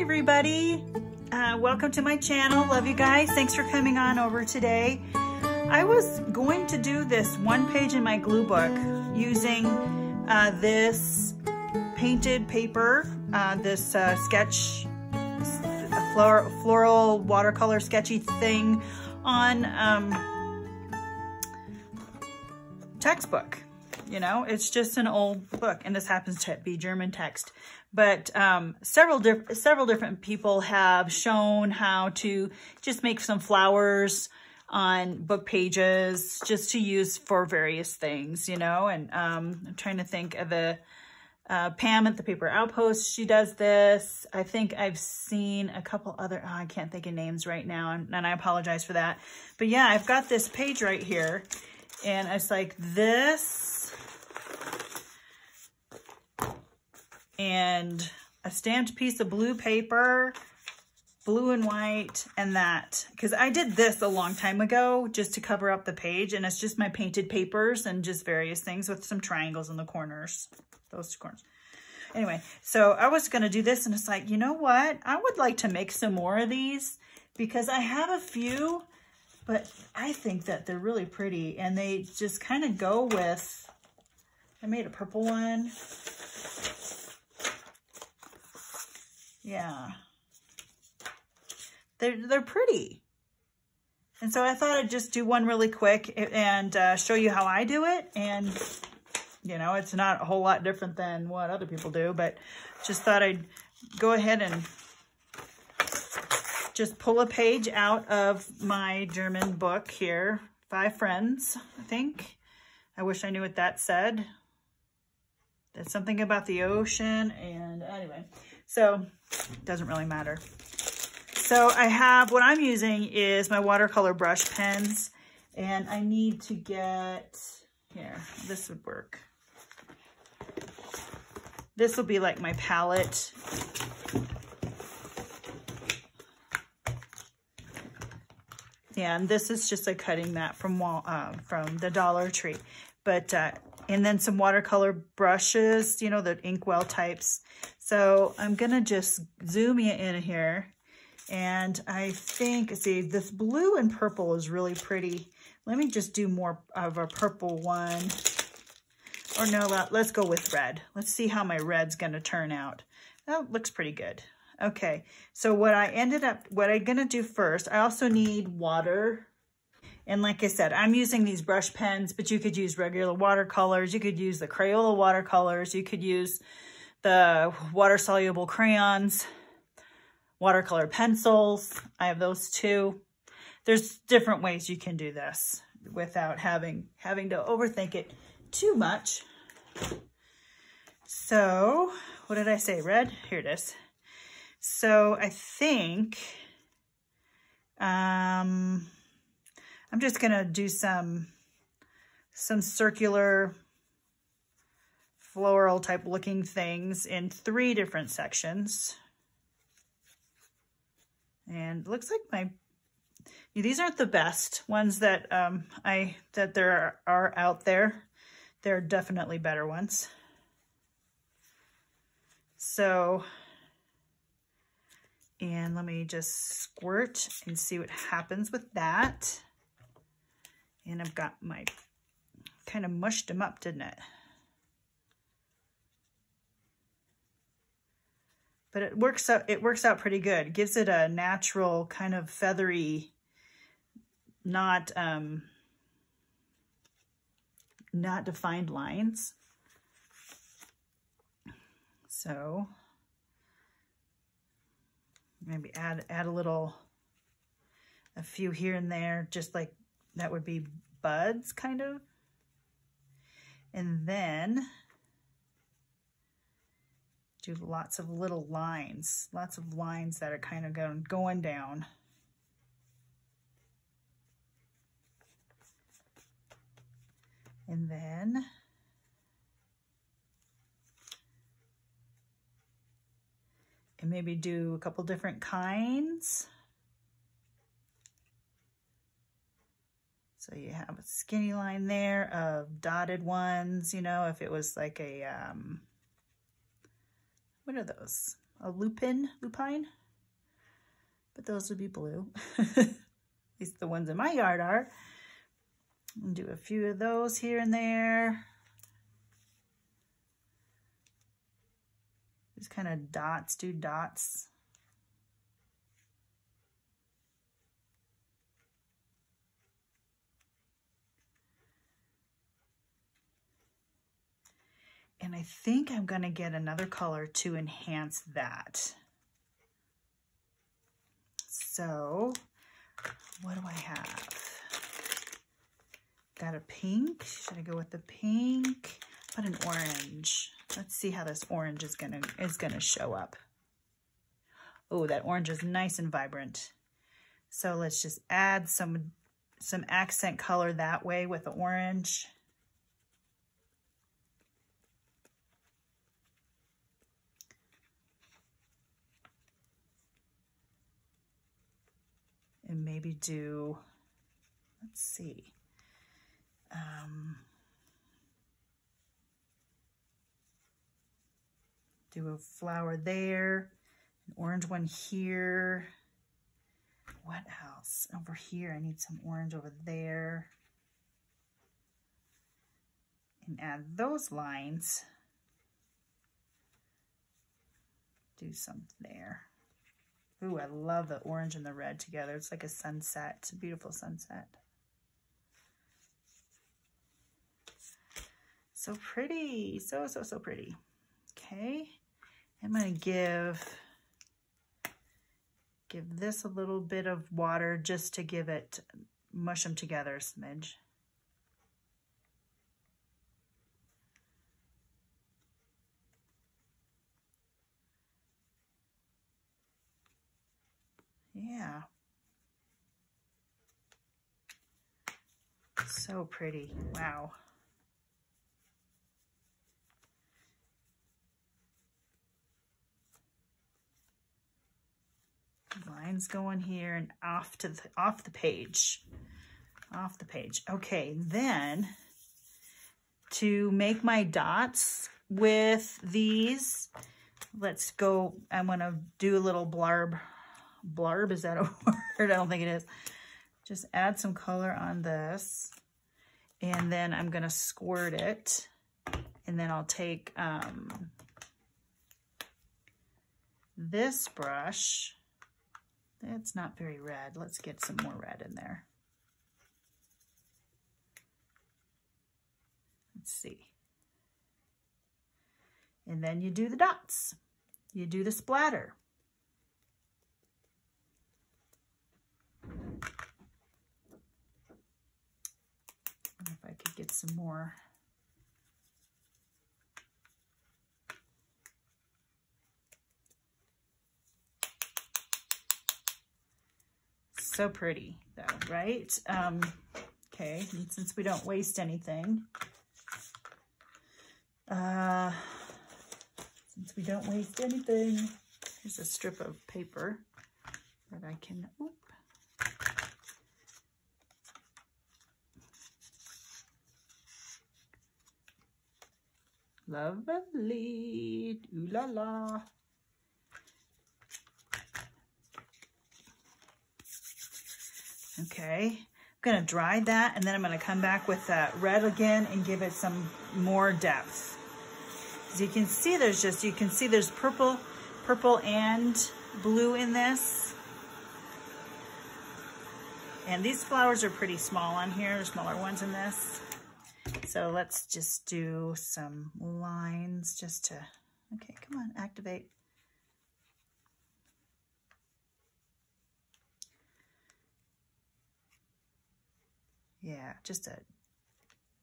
everybody. Welcome to my channel. Love you guys. Thanks for coming on over today. I was going to do this one page in my glue book using this painted paper, this sketch, floral watercolor sketchy thing on textbook. You know, it's just an old book, and this happens to be German text. But several different people have shown how to just make some flowers on book pages just to use for various things, you know. And I'm trying to think of the Pam at the Paper Outpost. She does this. I think I've seen a couple other, I can't think of names right now, and I apologize for that. But yeah, I've got this page right here, and it's like this. And a stamped piece of blue paper, blue and white, and that. Because I did this a long time ago just to cover up the page, and it's just my painted papers and just various things with some triangles in the corners, those two corners. Anyway, so I was going to do this, and it's like, you know what? I would like to make some more of these because I have a few, but I think that they're really pretty, and they just kind of go with, I made a purple one. Yeah, they're pretty. And so I thought I'd just do one really quick and show you how I do it. And, you know, it's not a whole lot different than what other people do, but just thought I'd go ahead and just pull a page out of my German book here. 5 Friends, I think. I wish I knew what that said. That's something about the ocean, and anyway, so it doesn't really matter. So I have, what I'm using is my watercolor brush pens, and I need to get, here, this would work. This will be like my palette. Yeah, and this is just a cutting mat from the Dollar Tree. But, and then some watercolor brushes, you know, the inkwell types. So I'm going to just zoom you in here. And I think, see, this blue and purple is really pretty. Let me just do more of a purple one. Or no, let's go with red. Let's see how my red's going to turn out. That looks pretty good. Okay, so what I'm going to do first, I also need water. And like I said, I'm using these brush pens, but you could use regular watercolors. You could use the Crayola watercolors. You could use the water-soluble crayons, watercolor pencils. I have those too. There's different ways you can do this without having to overthink it too much. So, what did I say? Red? Here it is. So I think I'm just gonna do some circular floral type looking things in 3 different sections. And it looks like these aren't the best ones that there are out there. There are definitely better ones. So, and let me just squirt and see what happens with that. And I've got my, kind of mushed them up, didn't it? But it works out pretty good. It gives it a natural kind of feathery, not defined lines. So maybe add a few here and there, just like that would be buds, kind of. And then do lots of little lines, that are kind of going down. And then maybe do a couple different kinds. So you have a skinny line there of dotted ones, you know, if it was like a, what are those? lupine, but those would be blue. At least the ones in my yard are. I'll do a few of those here and there. Just kind of dots, do dots. And I think I'm going to get another color to enhance that. So, what do I have? Got a pink. Should I go with the pink? But an orange. Let's see how this orange is gonna show up. Oh, that orange is nice and vibrant. So let's just add some accent color that way with the orange. And maybe do, let's see. Do a flower there, an orange one here. What else? Over here, I need some orange over there. And add those lines. Do some there. Ooh, I love the orange and the red together. It's like a sunset. It's a beautiful sunset. So pretty. So pretty. Okay. I'm going to give this a little bit of water just to give it, mush them together a smidge. Yeah. So pretty. Wow. Lines going here and off the page. Off the page. Okay, then to make my dots with these, let's go. I'm gonna do a little blarb. Blarb, is that a word? I don't think it is. Just add some color on this, and then I'm gonna squirt it, and then I'll take this brush. It's not very red. Let's get some more red in there. Let's see. And then you do the dots. You do the splatter. If I could get some more. So pretty though, right? Okay, and since we don't waste anything, here's a strip of paper that I can, lovely, ooh la la. Okay, I'm gonna dry that, and then I'm gonna come back with that red again and give it some more depth. As you can see, there's purple and blue in this. And these flowers are pretty small on here. There's smaller ones in this. So let's just do some lines just to, okay, come on, activate. Yeah, just to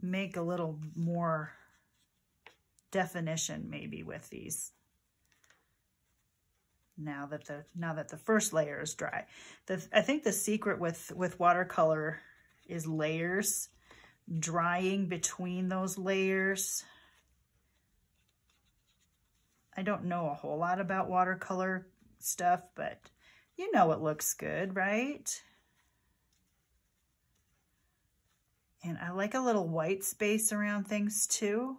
make a little more definition maybe with these. Now that the first layer is dry. I think the secret with watercolor is layers, drying between those layers. I don't know a whole lot about watercolor stuff, but you know it looks good, right? And I like a little white space around things too.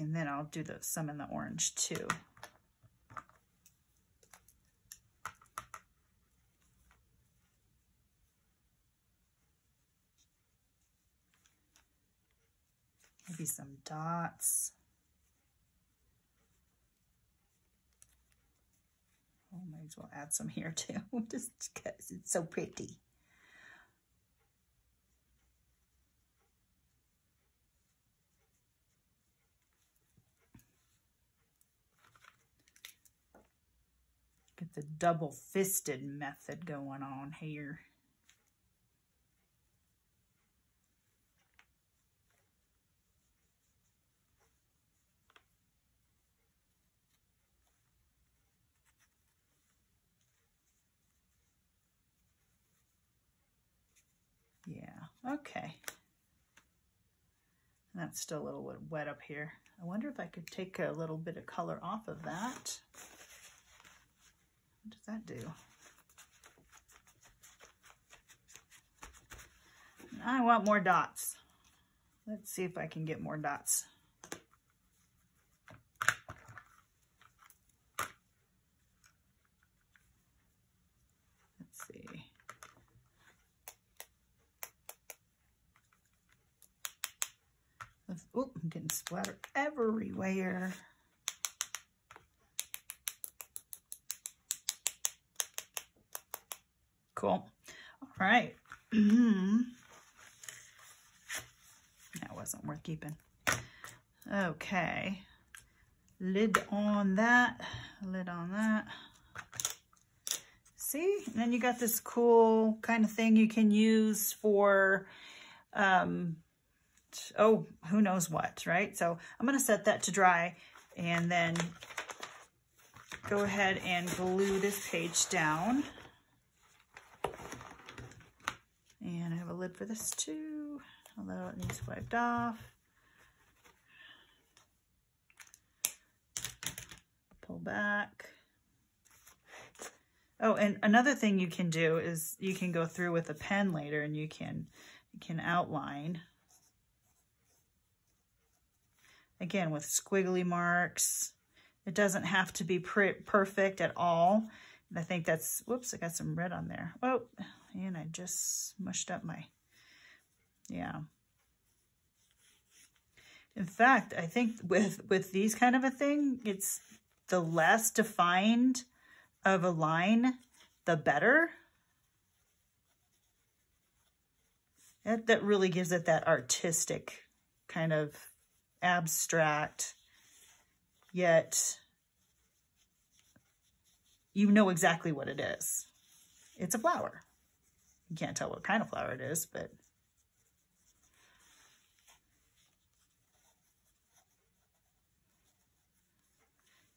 And then I'll do some in the orange too. Maybe some dots. Oh, might as well add some here too, just because it's so pretty. Get the double-fisted method going on here. Yeah, okay. That's still a little wet up here. I wonder if I could take a little bit of color off of that. What does that do? I want more dots. Let's see if I can get more dots. Let's see. Oh, I'm getting splatter everywhere. Cool. All right. That wasn't worth keeping. Okay. Lid on that. Lid on that. See? And then you got this cool kind of thing you can use for, oh, who knows what, right? So I'm going to set that to dry and then go ahead and glue this page down. And I have a lid for this too, although it needs wiped off. Pull back. Oh, and another thing you can do is you can go through with a pen later and you can outline. Again, with squiggly marks. It doesn't have to be perfect at all. And I think that's, whoops, I got some red on there. Oh, and I just mushed up my, yeah. In fact, I think with these kind of a thing, it's the less defined of a line, the better. That really gives it that artistic kind of abstract, yet you know exactly what it is. It's a flower. You can't tell what kind of flower it is, but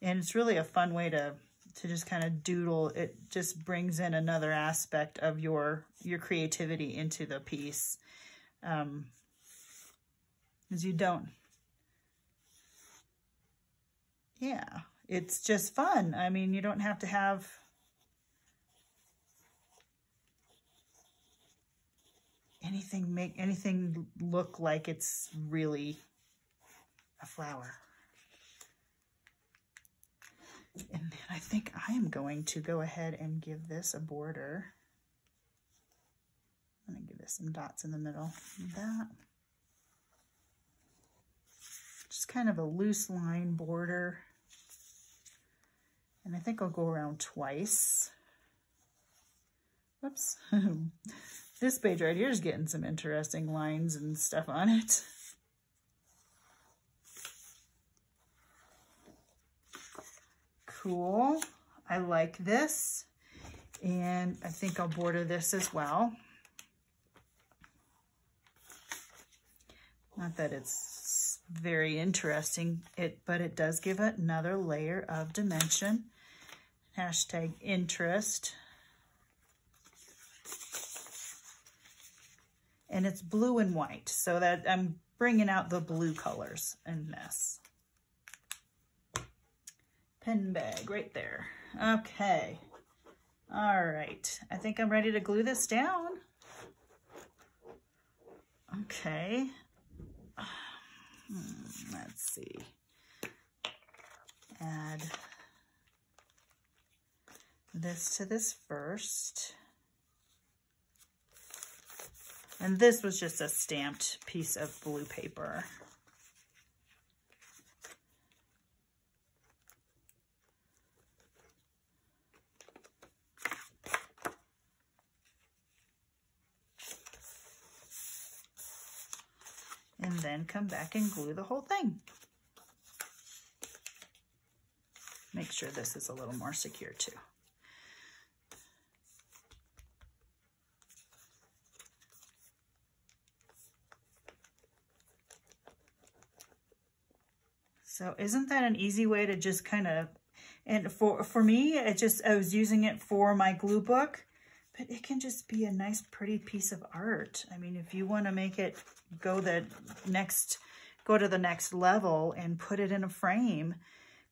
and it's really a fun way to just kind of doodle. It just brings in another aspect of your creativity into the piece. Because you don't, yeah, it's just fun. I mean, you don't have to have make anything look like it's really a flower. And then I think I am going to go ahead and give this a border. I'm going to give this some dots in the middle. That. Just kind of a loose line border. And I think I'll go around twice. Whoops. This page right here is getting some interesting lines and stuff on it. Cool. I like this. And I think I'll border this as well. Not that it's very interesting, but it does give it another layer of dimension. Hashtag interest. And it's blue and white, so that I'm bringing out the blue colors in this. Pen bag right there. Okay. All right. I think I'm ready to glue this down. Okay. Let's see. add this to this first. And this was just a stamped piece of blue paper. And then come back and glue the whole thing. Make sure this is a little more secure too. So isn't that an easy way to just kind of, and for me, I was using it for my glue book, but it can just be a nice, pretty piece of art. I mean, if you want to make it go to the next level and put it in a frame,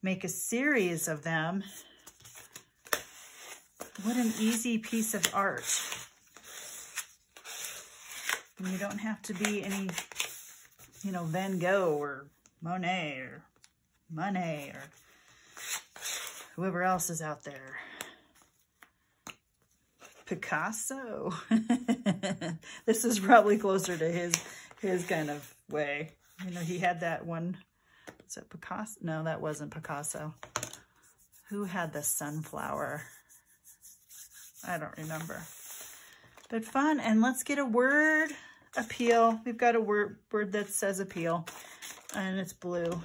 make a series of them. What an easy piece of art. And you don't have to be any, you know, Van Gogh or Monet or Monet or whoever else is out there. Picasso. This is probably closer to his kind of way. You know, he had that one. Is that Picasso? No, that wasn't Picasso. Who had the sunflower? I don't remember. But fun. And let's get a word appeal. We've got a word that says appeal. And it's blue.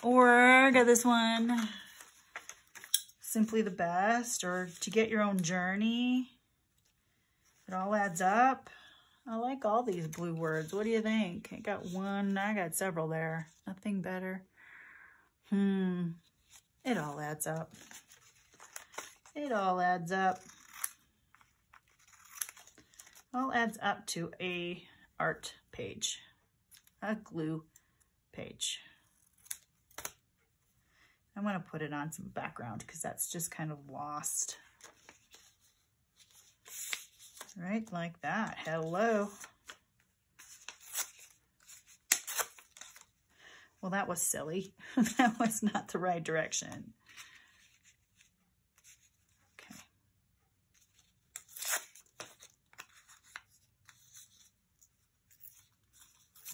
Or I got this one. Simply the best. Or to get your own journey. It all adds up. I like all these blue words. What do you think? I got one. I got several there. Nothing better. It all adds up. It all adds up. All adds up to a art page. A glue page. I want to put it on some background because that's just kind of lost. Right, like that. Hello. Well, that was silly. That was not the right direction. Okay.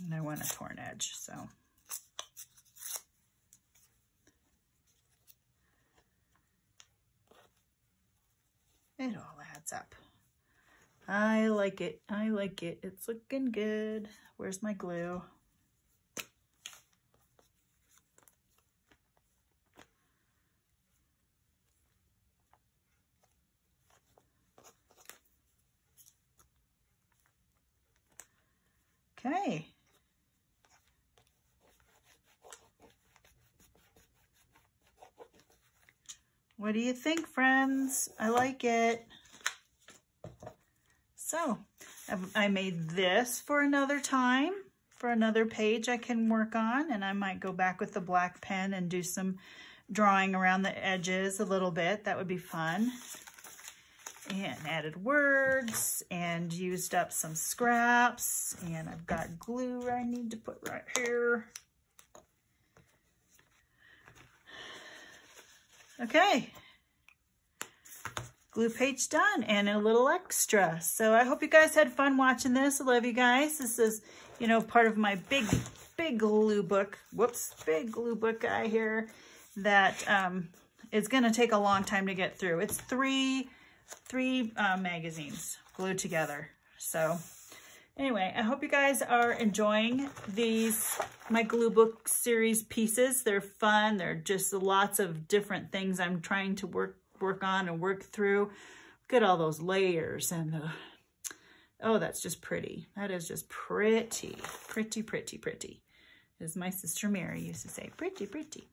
And I want a torn edge, so. It all adds up. I like it. I like it. It's looking good. Where's my glue? Okay. What do you think, friends? I like it. So I made this for another time, for another page I can work on, and I might go back with the black pen and do some drawing around the edges a little bit. That would be fun. And added words and used up some scraps, and I've got glue I need to put right here. Okay. Glue page done and a little extra. So I hope you guys had fun watching this. I love you guys. This is, you know, part of my big glue book. Whoops, big glue book guy here that is going to take a long time to get through. It's three magazines glued together. So anyway, I hope you guys are enjoying these, my glue book series pieces. They're fun. They're just lots of different things I'm trying to work on and work through. Look at all those layers and oh, that's just pretty. That is just pretty, pretty, pretty, pretty. As my sister Mary used to say, pretty, pretty.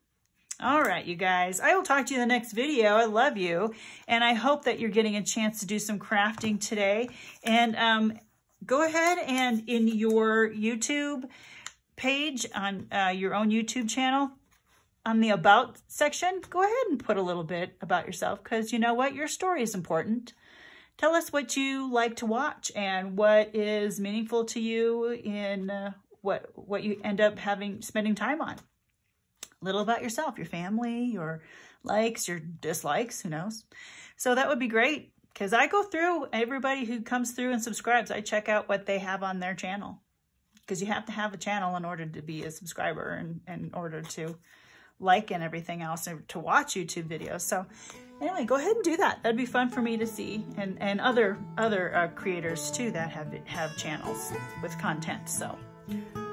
All right, you guys, I will talk to you in the next video. I love you. And I hope that you're getting a chance to do some crafting today. And go ahead and in your YouTube page, on your own YouTube channel, on the About section, go ahead and put a little bit about yourself, because you know what? Your story is important. Tell us what you like to watch and what is meaningful to you in what you end up spending time on. A little about yourself, your family, your likes, your dislikes, who knows? So that would be great, because I go through everybody who comes through and subscribes. I check out what they have on their channel, because you have to have a channel in order to be a subscriber and in order to like and everything else and to watch YouTube videos. So anyway, go ahead and do that. That'd be fun for me to see, and other creators too that have channels with content. So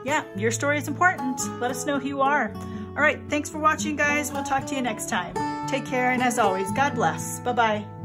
yeah, your story is important. Let us know who you are. All right, thanks for watching, guys. We'll talk to you next time. Take care, and as always, God bless. Bye-bye.